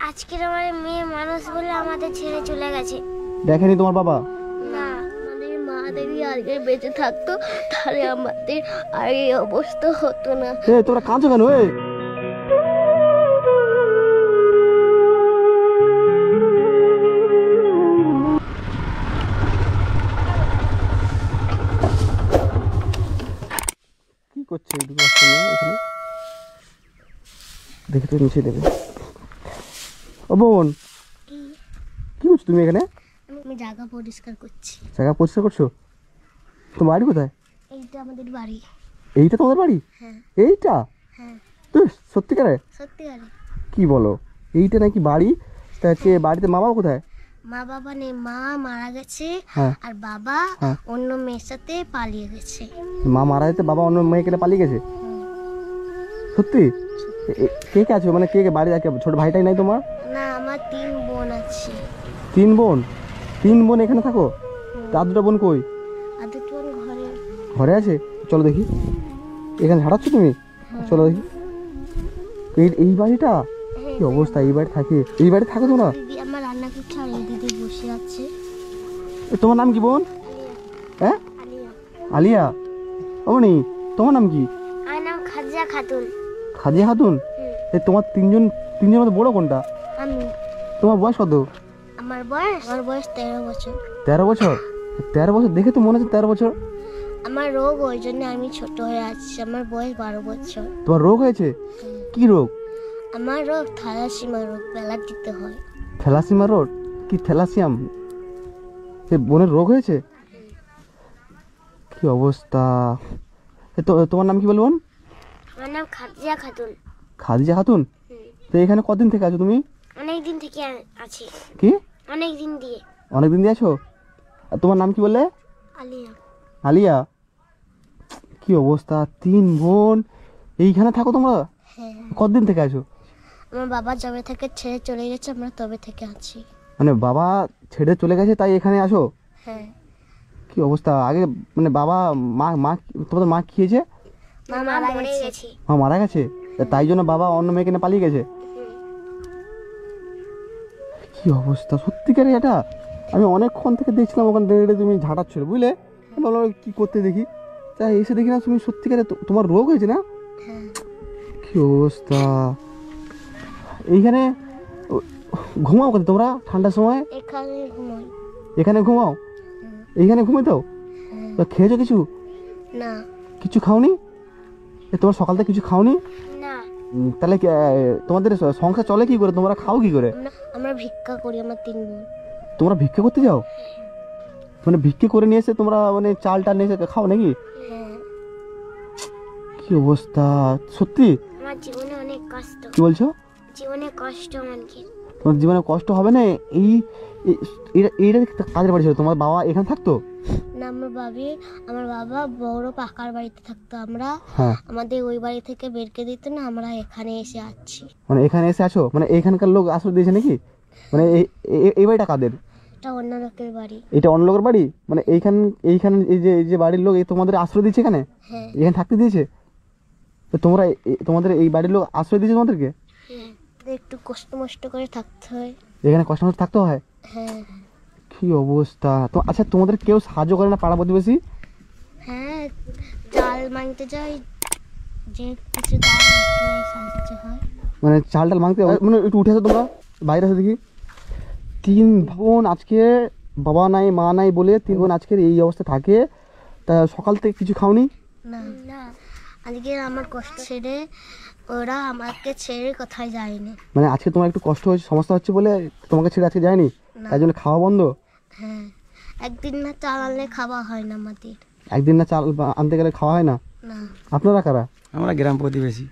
আজকের আমার মেয়ে মানুষ বলে আমাদের ছেড়ে চলে গেছে। দেখেনি তোমার বাবা? না, আমাদের মা যদি আগে বেঁচে থাকতো তাহলে আমাদের আর এই অবস্থা হতো না। তোমরা কাঁদছো কেন? কি করছে এখানে? দেখে তো নিচে দেবে। ও বোন, কি করছো তুমি এখানে? আমি জায়গা পরিষ্কার করছি। জায়গা পরিষ্কার করছো? তোমার বাড়ি কোথায়? এইটা আমাদের বাড়ি। এইটা তোমাদের বাড়ি? হ্যাঁ। এইটা? হ্যাঁ। তো সত্যিকারে? সত্যিকারে। কি বলো, এইটা নাকি বাড়ি? তা হচ্ছে বাড়িতে মা বাবা কোথায়? মা বাবা নেই, মা মারা গেছে। হ্যাঁ। আর বাবা অন্য মেয়ের সাথে পালিয়ে গেছে। মা মারা যেতে বাবা অন্য মেয়েকে পালিয়ে গেছে? সত্যি? কে কে আছে, মানে কে কে বাড়ি আছে? ছোট ভাইটাই নাই তোমার? না, আমার 3 বোন আছে। 3 বোন? 3 বোন এখানে থাকো? আর 2টা বোন কই? আর 2টো বোন ঘরে। ঘরে আছে? চলো দেখি। এখানে ঝাড়াচ্ছ তুমি? চলো দেখি। এই বাড়িটা কি অবস্থা? এই বাড়ি থাকে? এই বাড়ি থাকো তোমরা? দিদি আমার রান্না করছে আর এই দিদি বসে আছে। তোমার নাম কি বোন? হ্যাঁ, আলিয়া। আলিয়া। অমনি, তোমার নাম কি? আমার নাম খাদিজা খাতুন। খাদিজা খাতুন? তোমার তিনজন মধ্যে বড় কোনটা? আমি। তোমার বয়স কত? আমার বয়স 13 বছর। 13 বছর? 13 বছর দেখে তো মনে হচ্ছে 13 বছর। আমার রোগ, ওই জন্য আমি ছোট হয়ে আছি। আমার বয়স 12 বছর। তোমার রোগ হয়েছে? কি রোগ? আমার রোগ থ্যালাসিমা রোগ, বেলা দিতে হয়। থ্যালাসিমা রোগ? কি থ্যালাসিয়াম? সে বোনের রোগ হয়েছে? কি অবস্থা! তোমার নাম কি বলবো? আমার নাম খাদিজা খাতুন। খাদিজা খাতুন? তো এখানে কতদিন থেকে আছো তুমি? অনেক দিন থেকে আছি। কি? অনেক দিন দিয়ে। অনেক দিন দিয়ে আছো? আর তোমার নাম কি বললে? আলিয়া। আলিয়া? কি অবস্থা! 3 বোন এইখানে থাকো তোমরা? হ্যাঁ। কতদিন থেকে আছো? আমার বাবা যবে থেকে ছেড়ে চলে গেছে, আমরা তবে থেকে আছি। মানে বাবা ছেড়ে চলে গেছে তাই এখানে আসো? হ্যাঁ। কি অবস্থা! আগে মানে বাবা মা তোমাদের মা কি হয়েছে? মা মারা গেছে। মা মারা গেছে, তাই জন্য বাবা অন্য মেয়েকে নিয়ে পালিয়ে গেছে? কি অবস্থা সত্যিকারে! এটা আমি অনেকক্ষণ থেকে দেখছিলাম ওখানে দাঁড়িয়ে তুমি ঝাঁটাচ্ছিল, বুঝলে? বললাম কি করতে দেখি, তাই এসে দেখি না তুমি সত্যিকারে তোমার রোগ হয়েছে না? কি অবস্থা! এইখানে ঘুমাও কোথায় তোমরা ঠান্ডার সময়? এখানে ঘুমাই। এখানে ঘুমাও? এইখানে ঘুমে দাও? খেয়েছো কিছু? না। কিছু খাওনি? তোমার সকাল থেকে কিছু খাওনি? না। তাহলে তোমাদের সংসার চলে কি করে? তোমরা খাও কি করে? আমরা ভিক্ষা করি, আমার 3 বোন। তোমরা ভিক্ষা করতে যাও? মানে ভিক্ষা করে নিয়ে এসে তোমরা মানে চাল টাল নিয়ে এসে খাও নাকি? হ্যাঁ। কি অবস্থা সত্যি! আমার জীবনে অনেক কষ্ট। কি বলছো? জীবনে কষ্ট আমাকে। তোমার জীবনে কষ্ট হবে না? এইটা কাজের বাড়ি ছিল? তোমার বাবা এখানে থাকতো না, আমার বাবা বড় পাকার বাড়িতে থাকতো। আমরা আমাদের ওই বাড়ি থেকে বেরকে দিত না, আমরা এখানে এসে আছি। মানে এখানে এসে আছো? মানে এখানকার লোক আশ্রয় দিয়েছে নাকি? মানে এই বাড়িটা কাদের? এটা অন্য লোকের বাড়ি। এটা অন্য লোকের বাড়ি? মানে এইখানে এই যে বাড়ির লোক তোমাদের আশ্রয় দিয়েছে এখানে? হ্যাঁ। এখানে থাকতে দিয়েছে? তো তোমাদের এই বাড়ির লোক আশ্রয় দিয়েছে তোমাদেরকে? একটু কষ্ট মষ্ট করে থাকতে হয় এখানে, কষ্ট মষ্ট থাকতে হয়? হ্যাঁ। কি অবস্থা! তো আচ্ছা তোমাদের কেউ সাহায্য করে না পাড়া প্রতিবেশী? হ্যাঁ, চাল মাংতে যাই, যে কিছু সাহায্য হয়। মানে চাল ডাল মাংতে মানে একটু উঠে আসো তোমরা, বাইরে আসো দেখি। 3 বোন আজকে বাবা নাই মা নাই বলে 3 বোন আজকের এই অবস্থা থাকে। তা সকাল থেকে কিছু খাওনি? না। আজকে আমার কষ্ট ছেড়ে ওরা আমাকে ছেড়ে কোথায় যায়নি। মানে আজকে তোমার একটু কষ্ট হচ্ছে, সমস্যা হচ্ছে বলে তোমাকে ছেড়ে আজকে যায়নি, তাই জন্য খাওয়া বন্ধ? হ্যাঁ। একদিন না চাল আনলে খাওয়া হয় না আমাদের। একদিন না চাল আনতে গেলে খাওয়া হয় না? না। আপনারা কারা? আমরা গ্রাম প্রতিবেশী।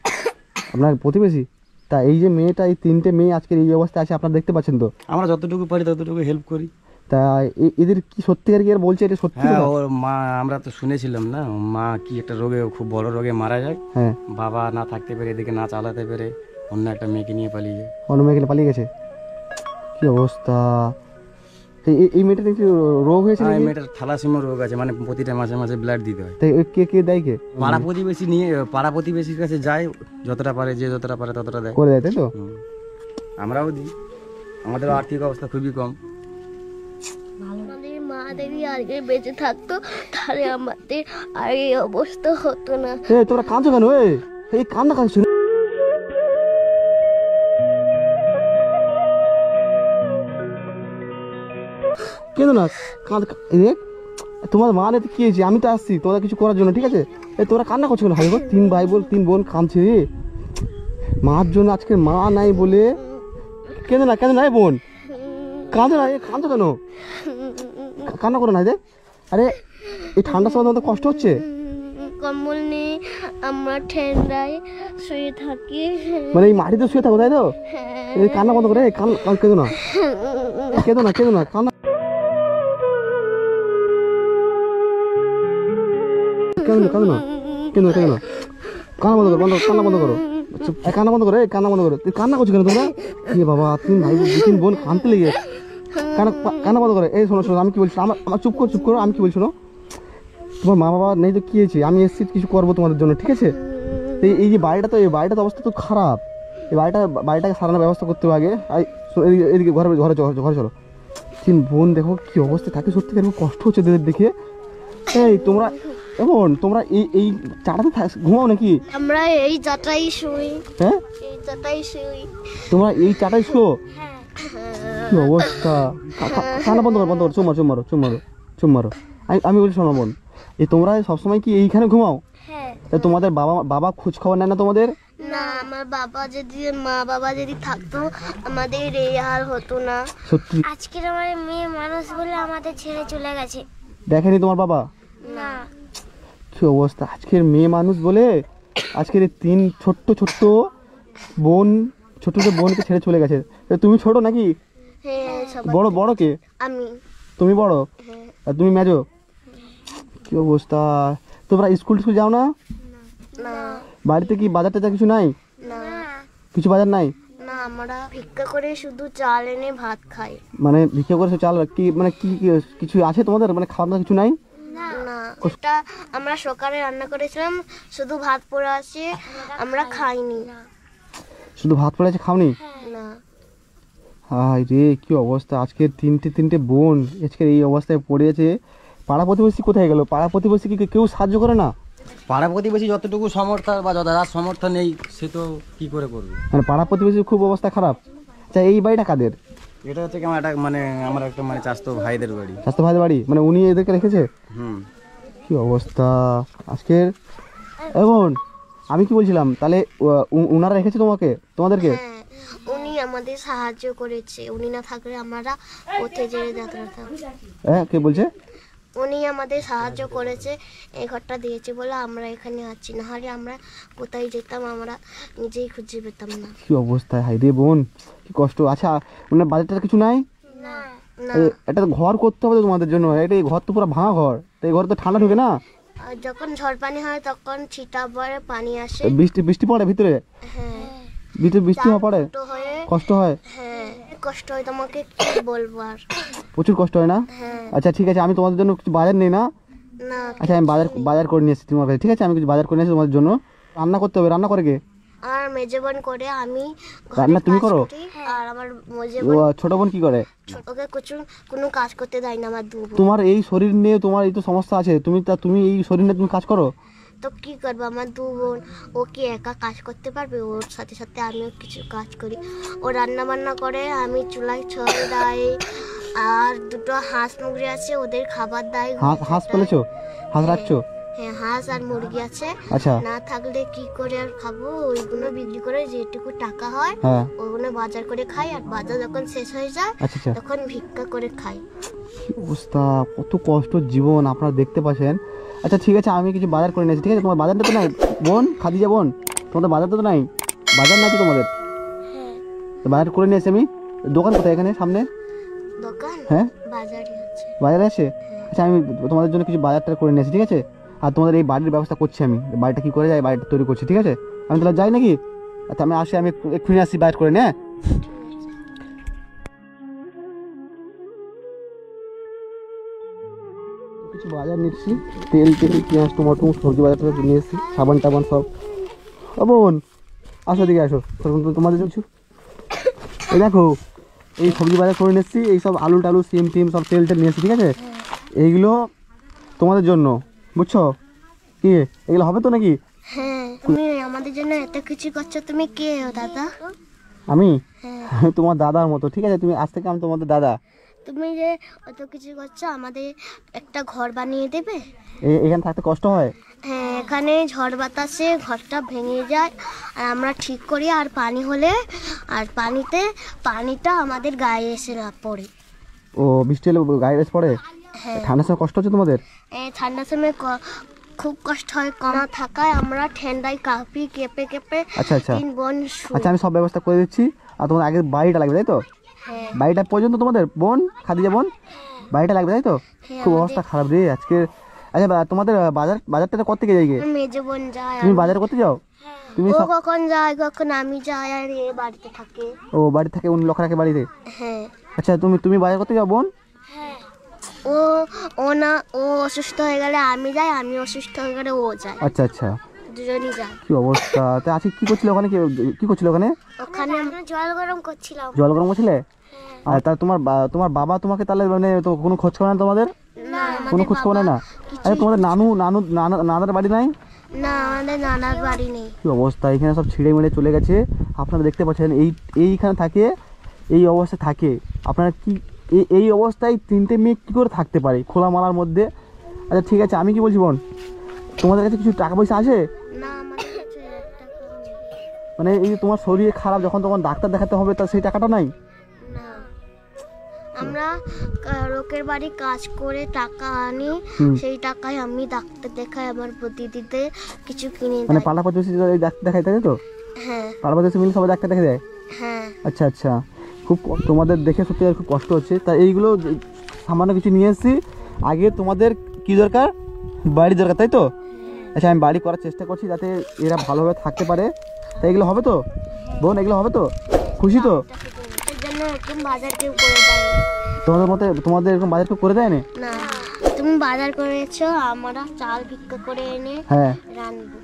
আপনার প্রতিবেশী? তা এই যে মেয়েটা, এই 3টে মেয়ে আজকের এই অবস্থায় আছে, আপনারা দেখতে পাচ্ছেন তো? আমরা যতটুকু পারি ততটুকু হেল্প করি। তা এদের কি সত্যিকার কি আর বলছে এটা সত্যি? হ্যাঁ, ওর মা, আমরা তো শুনেছিলাম না, মা কি একটা রোগে, খুব বড় রোগে মারা যায়। হ্যাঁ। বাবা না থাকতে পেরে, এদিকে না চালাতে পেরে অন্য একটা মেয়েকে নিয়ে পালিয়ে যায়। অন্য মেয়েকে পালিয়ে গেছে? কি অবস্থা! এই মেয়েটা দেখছি রোগ হয়েছে? এই মেয়েটার থ্যালাসিমা রোগ আছে, মানে প্রতিটা মাসে মাসে ব্লাড দিতে হয়। তাই কে দেয়? কে? পাড়া প্রতিবেশীর কাছে যায়, যতটা পারে, যে যতটা পারে ততটা দেয় করে দেয়, তাই তো? আমরাও দিই, আমাদের আর্থিক অবস্থা খুবই কম। আমাদের মা দেবী আগে বেঁচে থাকতো তাহলে আমাদের আর এই অবস্থা হতো না। তোমরা কাঁদছো কেন? এই কান্না কাঁদছো কেন না? তোমার মা নেই কি হয়েছে? আমি তো আসছি তোরা কিছু করার জন্য, ঠিক আছে? তোরা কান্না করছো কেন? হাই গো, 3 ভাই বল 3 বোন কাঁদছে রে মার জন্য। আজকে মা নাই বলে কেন না? কেন নাই বোন কাঁদো না, কাঁদো কেন? কান্না করো না দে। আরে এই ঠান্ডার সময় তোমাদের কষ্ট হচ্ছে? কম্বল নেই, আমরা ঠান্ডায় শুয়ে থাকি। মানে এই মাটিতে শুয়ে থাকো তাই তো? এই কান্না বন্ধ করে, কেঁদো না, কেঁদো না, কেঁদো না, কান্না কেন না, কেঁদো না, কেঁদো না, কেঁদো না, কান্না বন্ধ করো, কান্না বন্ধ করো, কান্না বন্ধ করো, কান্না বন্ধ করো। তুই কান্না করছো কেন তোমরা? এ বাবা, 3 ভাই 3 বোন কাঁদতে লেগে কান্না বন্ধ করে। এই শোনো শোনো, আমি কি বলছি, আমার চুপ করো, আমি কি বলছি শোনো। তোমার মা বাবা নেই তো কি হয়েছে? আমি এসেছি কিছু করবো তোমাদের জন্য, ঠিক আছে? এই যে বাড়িটা তো অবস্থা তো খারাপ। এই বাড়িটাকে সারানোর ব্যবস্থা করতে হবে আগে। এদিকে ঘরে চলো। 3 বোন দেখো কি অবস্থা থাকে, সত্যি খুব কষ্ট হচ্ছে এদের দেখে। এই তোমরা এই চাটাতে ঘুমাও নাকি? আমরা এই চাটাই শুই। হ্যাঁ, এই চাটাই শুই। তোমরা এই চাটাই শো? হ্যাঁ। কি অবস্থা! কান্না বন্ধ করো, চুম মারো। আমি বলি শোনো বোন, এই তোমরা সবসময় কি এইখানে ঘুমাও? হ্যাঁ। তোমাদের বাবা খোঁজ খবর নেয় না তোমাদের? না, আমার মা বাবা যদি থাকতো আমাদের এই আর হতো না। সত্যি আজকের আমার মেয়ে মানুষ বলে আমাদের ছেড়ে চলে গেছে। দেখেনি তোমার বাবা? না। কি অবস্থা! আজকের মেয়ে মানুষ বলে আজকের এই 3 ছোট্ট বোনকে ছেড়ে চলে গেছে। তুমি ছোট নাকি? হ্যাঁ, সবাই। বড় কে? আমি। তুমি বড় হ্যাঁ। আর তুমি মেজো? কি অবস্থা! তোমরা স্কুল যাও না? না। বাড়িতে কি বাজার টাজার কিছু নাই? না। কিছু বাজার নাই? না, আমরা ভিক্ষা করে শুধু চাল এনে ভাত খাই। মানে ভিক্ষা করে চাল কি, মানে কি কিছু আছে তোমাদের, মানে খাওয়া দাওয়া কিছু নাই? না, ওটা আমরা সকালে রান্না করেছিলাম, শুধু ভাত পড়ে আছে, আমরা খাইনি। শুধু ভাত পড়ে আছে, খাওনি? না। হাই রে, কি অবস্থা! আজকে তিনটে বোন আজকের এই অবস্থায় পড়ে আছে। পাড়া প্রতিবেশী কোথায় গেল? পাড়া প্রতিবেশী কি কেউ সাহায্য করে না? পাড়া প্রতিবেশী যতটুকু সমর্থ বা যার সমর্থ নেই সে তো কি করে করবে। মানে পাড়া প্রতিবেশীর খুব অবস্থা খারাপ। আচ্ছা, এই বাড়িটা কাদের? এটা হচ্ছে কি আমার একটা চাচাতো ভাইদের বাড়ি। স্বাস্থ্য ভাইদের বাড়ি, মানে উনি এদেরকে রেখেছে? কি অবস্থা আজকের! এখন আমি কি বলছিলাম, তাহলে উনারা রেখেছে তোমাদেরকে? হ্যাঁ, উনি আমাদের সাহায্য করেছে। উনি না থাকলে আমরা পথে যেতে যেতাম। হ্যাঁ, কে বলছে? উনি আমাদের সাহায্য করেছে, এই ঘরটা দিয়েছে বলে আমরা এখানে আছি, না হলে আমরা কোথায় যেতাম আমরা নিজেই খুঁজে পেতাম না। কি অবস্থা! হাই রে বোন, কি কষ্ট! আচ্ছা, মানে বাজারটা কিছু নাই? না। একটা ঘর করতে হবে তোমাদের জন্য। এই ঘর তো পুরো ভাঙা ঘর, তো এই ঘরে তো ঠান্ডা ঢুকে না? আর যখন ঝড় পানি হয় তখন ছিটা পড়ে, পানি আসে। বৃষ্টি পড়ে ভিতরে? হ্যাঁ। বৃষ্টি পড়ে, কষ্ট হয়? হ্যাঁ, কষ্ট হয়, তোমাকে কি বলবো আর। প্রচুর কষ্ট হয় না? হ্যাঁ। আচ্ছা ঠিক আছে, আমি তোমাদের জন্য কিছু বাজার নেই না? না। আচ্ছা, আমি বাজার করে নিয়ে এসেছি তোমার কাছে, ঠিক আছে? আমি কিছু বাজার করে নিয়ে এসেছি তোমাদের জন্য। রান্না করতে হবে। রান্না করে কে? আর মেজবোন করে, আমি রান্না তুমি করো? আর আমার মেজবোন। ছোট বোন কি করে? ওকে কোনো কাজ করতে দেয় না আমার দুই বোন। তোমার এই শরীর নিয়ে তোমার এই তো সমস্যা আছে, তুমি এই শরীর নিয়ে তুমি কাজ করো? তো কি করবো, আমার দু বোন, ও কি একা কাজ করতে পারবে? ওর সাথে সাথে আমিও কিছু কাজ করি। ও রান্না বান্না করে, আমি চুলায় ছড় দেয়। আর 2টো হাঁস মুরগি আছে, ওদের খাবার দেয়। হাঁস পেলেছো? হাঁস রাখছো? হ্যাঁ, হাঁস আর মুরগি আছে। আচ্ছা। না থাকলে কি করে আর খাবো? ওইগুলো বিক্রি করে যেটুকু টাকা হয় হ্যাঁ, ওইগুলো বাজার করে খাই। আর বাজার যখন শেষ হয়ে যায় আচ্ছা, তখন ভিক্ষা করে খাই। কি অবস্থা! কত কষ্ট জীবন আপনারা দেখতে পাচ্ছেন। আচ্ছা ঠিক আছে, আমি কিছু বাজার করে নিয়েছি, ঠিক আছে? তোমার বাজারটা তো নাই বোন, খাদিজা বোন, তোমাদের বাজারটা তো নাই? বাজার নাই তো তোমাদের? হ্যাঁ। বাজার করে নিয়েছি আমি। দোকান কোথায়? এখানে সামনে দোকান? হ্যাঁ, বাজারে আছে। বাজারে আছে? আচ্ছা, আমি তোমাদের জন্য কিছু বাজারটা করে নিয়েছি, ঠিক আছে? আর তোমাদের এই বাড়ির ব্যবস্থা করছি আমি। বাড়িটা কি করে যায়, বাড়িটা তৈরি করছি, ঠিক আছে? আমি তাহলে যাই নাকি? আচ্ছা, আমি আসি, আমি এক্ষুনি আসি বাইর করে নিয়ে। কিছু বাজার নিচ্ছি, তেল পেঁয়াজ টমেটো সবজি বাজারটা নিয়ে এসেছি, সাবান টাবান সব। ও বোন, আসো দিকে আসো, তোমাদের কিছু এই দেখো এই সবজি বাজার করে নিচ্ছি, এই সব আলু টালু সিম টিম সব তেল টেল নিয়ে এসেছি, ঠিক আছে? এইগুলো তোমাদের জন্য, বুঝছো? কি এগুলো হবে তো নাকি? হ্যাঁ, তুমি আমাদের জন্য এত কিছু করছো, তুমি কে ও দাদা? আমি হ্যাঁ, তোমার দাদার মতো, ঠিক আছে? তুমি আজ থেকে আমি তোমাদের দাদা। তুমি যে অত কিছু করছো, আমাদের একটা ঘর বানিয়ে দেবে? এখানে থাকতে কষ্ট হয়? হ্যাঁ, এখানে ঝড় বাতাসে ঘরটা ভেঙে যায়, আর আমরা ঠিক করি, আর পানি হলে আর পানিটা আমাদের গায়ে এসে না পড়ে। ও বৃষ্টি হলে গায়ে রেস পড়ে? হ্যাঁ, ঠান্ডার সময় কষ্ট হচ্ছে তোমাদের? ঠান্ডার সময় খুব কষ্ট হয়, কম থাকায় আমরা ঠান্ডায় কাঁপি, কেঁপে কেঁপে আচ্ছা আচ্ছা 3 বোন শুই। আচ্ছা, আমি সব ব্যবস্থা করে দিচ্ছি। আর তোমাদের আগে বাড়িটা লাগবে, তাই তো? হ্যাঁ, বাড়িটা পর্যন্ত তোমাদের বোন, খাদিজা বোন, বাড়িটা লাগবে, তাই তো? হ্যাঁ, খুব অবস্থা খারাপ রে আজকে। আচ্ছা তোমাদের বাজারটা কত থেকে যাই গে? মেজো বোন যায়, তুমি বাজার করতে যাও? তুমি ও কখন যায়, কখন আমি যাই, আর এ বাড়িতে থাকে। ও বাড়ি থাকে, অন্য লোক রাখে বাড়িতে? হ্যাঁ, আচ্ছা তুমি বাজার করতে যাও বোন? ও ও না, ও অসুস্থ হয়ে গেলে আমি যাই, আমি অসুস্থ হয়ে গেলে ও যায়, আচ্ছা আচ্ছা, দুজনই যায়। কি অবস্থা। তা আজকে কি করছিলে ওখানে? কি করছিলে ওখানে? ওখানে আমরা জল গরম করছিলাম। জল গরম করছিলে? আর তা তোমার বাবা তোমাকে তাহলে মানে তো কোনো খোঁজ খবর নেই তোমাদের? না, কোনো খোঁজ খবর নেই না? আচ্ছা তোমাদের নানার বাড়ি নাই? না, আমাদের নানার বাড়ি নেই। কি অবস্থা, এখানে সব ছিঁড়ে মিড়ে চলে গেছে। আপনারা দেখতে পাচ্ছেন এইখানে থাকে, এই অবস্থায় থাকে। আপনারা কি এই অবস্থায় 3টে মেয়ে কী করে থাকতে পারে খোলামালার মধ্যে? আচ্ছা ঠিক আছে, আমি কি বলছি বোন, তোমাদের কাছে কিছু টাকা পয়সা আছে? না, আমাদের কাছে 1 টাকাও নেই। মানে এই যে তোমার শরীর খারাপ, যখন তখন ডাক্তার দেখাতে হবে, তা সেই টাকাটা নাই? না, আমরা লোকের বাড়ি কাজ করে টাকা আনি, সেই টাকায় আমি ডাক্তার দেখাই, আমার প্রতিদিতে কিছু কিনে মানে দেয়। পাড়া প্রতিবেশী ডাক্তার দেখাই, তাই তো? হ্যাঁ, পাড়া প্রতিবেশী মিলে সবাই ডাক্তার দেখে দেয়? হ্যাঁ, আচ্ছা আচ্ছা, খুব তোমাদের দেখে সত্যি খুব কষ্ট হচ্ছে। তা এইগুলো সামান্য কিছু নিয়ে এসেছি। আগে তোমাদের কি দরকার? বাড়ি দরকার, তাই তো? আচ্ছা আমি বাড়ি করার চেষ্টা করছি যাতে এরা ভালোভাবে থাকতে পারে। তাই এগুলো হবে তো বোন? এগুলো হবে তো? খুশি তো? এর জন্য এরকম বাজার কেউ করে দেয় তোমাদের এরকম বাজার কেউ করে দেয় না? না। তুমি বাজার করেছো, আমরা চাল ভিক্ষা করে এনে হ্যাঁ, রান্নবো।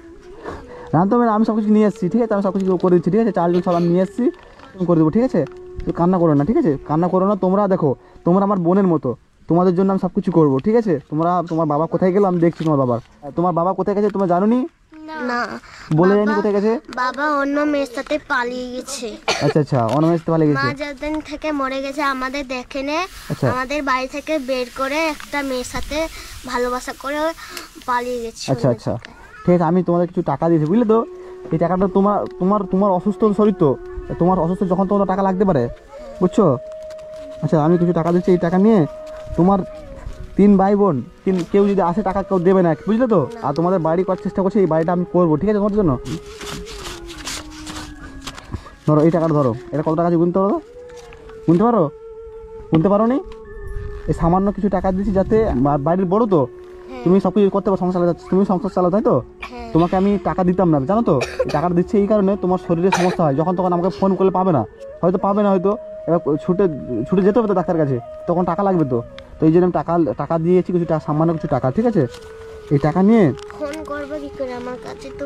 রানতে হবে না, আমি সব কিছু নিয়ে এসেছি, ঠিক আছে? আমি সব কিছু করে দিচ্ছি, ঠিক আছে? চাল সব আমি নিয়ে এসেছি, তুমি করে দেবো, ঠিক আছে? তুমি কান্না করো না, ঠিক আছে? কান্না করো না। তোমরা দেখো, তোমরা আমার বোনের মতো, তোমাদের জন্য আমি সব কিছু করবো, ঠিক আছে? তোমার বাবা কোথায় গেলো আমি দেখছি। তোমার বাবা কোথায় গেছে তোমরা জানো নি? না, বলে যায়নি কোথায় গেছে? বাবা অন্য মেয়ের সাথে পালিয়ে গেছে। আচ্ছা আচ্ছা, অনমেষ পালিয়ে মা গেছে। যতদিন থেকে মরে গেছে, আমাদের দেখে নে, আচ্ছা। আমাদের বাড়ি থেকে বের করে একটা মেয়ের সাথে ভালোবাসা করে পালিয়ে গেছে। আচ্ছা আচ্ছা, ঠিক আছে, আমি তোমাদের কিছু টাকা দিয়েছি, বুঝলে তো? এই টাকাটা তোমার অসুস্থ শরীর তো, তোমার অসুস্থ যখন তোমার টাকা লাগতে পারে, বুঝছো? আচ্ছা আমি কিছু টাকা দিচ্ছি, এই টাকা নিয়ে তোমার 3 ভাই বোন, কেউ যদি আসে টাকা কেউ দেবে না, বুঝলে তো? আর তোমাদের বাড়ি করার চেষ্টা করছি, এই বাড়িটা আমি করবো, ঠিক আছে? তোমাদের জন্য ধরো এই টাকাটা, ধরো। এটা কত টাকা আছে গুনতে পারো? গুনতে পারো নি? এই সামান্য কিছু টাকা দিচ্ছি যাতে বাড়ির বড় তো, তুমি সব কিছু করতে পারো, সংসার চালাচ্ছ, তুমি সংসার চালাও, তাই তো? তোমাকে আমি টাকা দিতাম না, জানো তো? এই টাকাটা দিচ্ছে এই কারণে, তোমার শরীরে সমস্যা হয়, যখন তখন আমাকে ফোন করলে পাবে না, হয়তো এবার ছুটে যেতে হবে তো ডাক্তার কাছে, তখন টাকা লাগবে তো। তো এই জন্য আমি টাকা দিয়েছি, কিছু টাকা, সামান্য কিছু টাকা, ঠিক আছে? এই টাকা নিয়ে ফোন করবে কি করে? আমার কাছে তো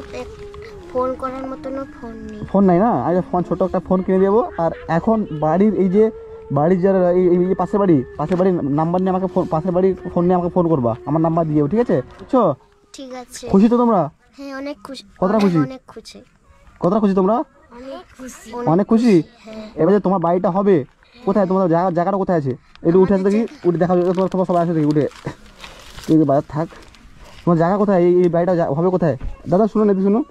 ফোন করার মতন ফোন নেই। ফোন নাই না? আচ্ছা ফোন, ছোট একটা ফোন কিনে দেবো। আর এখন বাড়ির যারা এই যে পাশের বাড়ির নাম্বার নিয়ে আমাকে পাশের বাড়ির ফোন নিয়ে আমাকে ফোন করবা, আমার নাম্বার দিয়েও, ঠিক আছে? বুঝছো? ঠিক আছে। খুশি তো তোমরা? হ্যাঁ, অনেক খুশি। কতটা খুশি? অনেক খুশি। কতটা খুশি তোমরা? অনেক খুশি। অনেক খুশি। হ্যাঁ। এবার যে তোমার বাড়িটা হবে কোথায়? তোমার জায়গাটা কোথায় আছে? একটু উঠে আসে দেখি, উঠে দেখা যাবে, তোমার সবাই আসে দেখি, উঠে তুই বাজার থাক। তোমার জায়গা কোথায়? এই বাড়িটা হবে কোথায়? দাদা শুনুন, এদিকে শুনুন,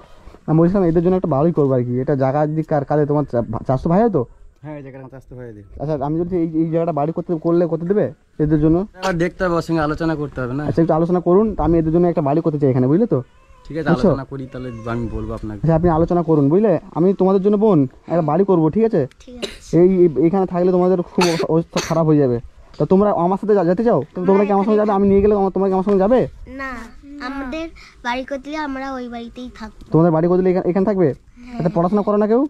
আমি বলছিলাম এদের জন্য একটা বাড়ি করবো আর কি। এটা জায়গা যদি কাদের, তোমার চারশো ভাই হয় তো? হ্যাঁ, এই জায়গাটা আসতে হয়ে দিই। আচ্ছা আমি যদি এই জায়গাটা বাড়ি করতে দেবে এদের জন্য? আবার দেখতে হবে, ওর সঙ্গে আলোচনা করতে হবে না? আচ্ছা একটু আলোচনা করুন, আমি এদের জন্য একটা বাড়ি করতে চাই এখানে, বুঝলে তো? ঠিক আছে, আলোচনা করি, তাহলে আমি বলবো আপনাকে। আচ্ছা আপনি আলোচনা করুন, বুঝলে? আমি তোমাদের জন্য বোন একটা বাড়ি করবো, ঠিক আছে? ঠিক আছে। এইখানে থাকলে তোমাদের খুব অবস্থা খারাপ হয়ে যাবে। তা তোমরা আমার সাথে যেতে চাও? তোমরা কি আমার সঙ্গে যাবে? আমি নিয়ে গেলে তোমরা কি আমার সঙ্গে যাবে? না, আমাদের বাড়ি করতে আমরা ওই বাড়িতেই থাকবো। তোমাদের বাড়ি করলে এখানে থাকবে? আচ্ছা পড়াশোনা করো না কেউ?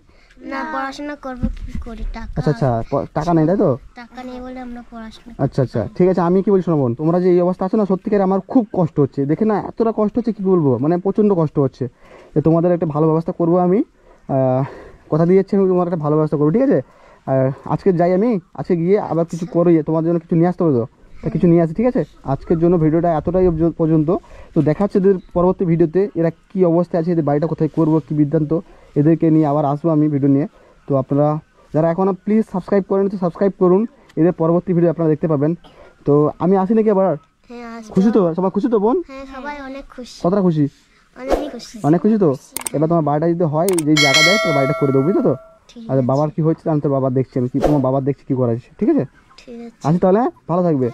না, পড়াশোনা করবো কি করে? আচ্ছা আচ্ছা, টাকা নেই তাই তো? টাকা নেই বলে আমরা পড়াশোনা। আচ্ছা আচ্ছা, ঠিক আছে, আমি কি বলছি শোনো বোন, তোমরা যে এই অবস্থা আছে না, সত্যিকার আমার খুব কষ্ট হচ্ছে দেখে না, এতটা কষ্ট হচ্ছে কি বলবো, মানে প্রচণ্ড কষ্ট হচ্ছে। যে তোমাদের একটা ভালো ব্যবস্থা করবো আমি, কথা দিয়েছি আমি, তোমার একটা ভালো ব্যবস্থা করবো, ঠিক আছে? আর আজকে যাই আমি, আজকে গিয়ে আবার কিছু করে তোমার জন্য কিছু নিয়ে আসতে হবে তো, তা কিছু নিয়ে আসি, ঠিক আছে? আজকের জন্য ভিডিওটা এতটাই পর্যন্ত। তো দেখা হচ্ছে এদের পরবর্তী ভিডিওতে, এরা কি অবস্থায় আছে, এদের বাড়িটা কোথায় করবো, কি বৃত্তান্ত, এদেরকে নিয়ে আবার আসবো আমি ভিডিও নিয়ে। তো আপনারা যারা এখনও প্লিজ সাবস্ক্রাইব করেন তো সাবস্ক্রাইব করুন, এদের পরবর্তী ভিডিও আপনারা দেখতে পাবেন। তো আমি আসি নাকি আবার? হ্যাঁ আসবো। খুশি তো সবাই? খুশি তো বোন? হ্যাঁ সবাই অনেক খুশি, কতটা খুশি? অনেক খুশি। অনেক খুশি তো? এবার তোমার বাড়িটা যদি হয়, যে জায়গা দেয় তোর বাড়িটা করে দেবো, বুঝলো তো? ঠিক আর বাবার কি হচ্ছে আমি তোর বাবা দেখছি, আমি কি তোমার বাবার দেখছি কি করা আছে, ঠিক আছে? ঠিক আছে। আসি তাহলে, ভালো থাকবে।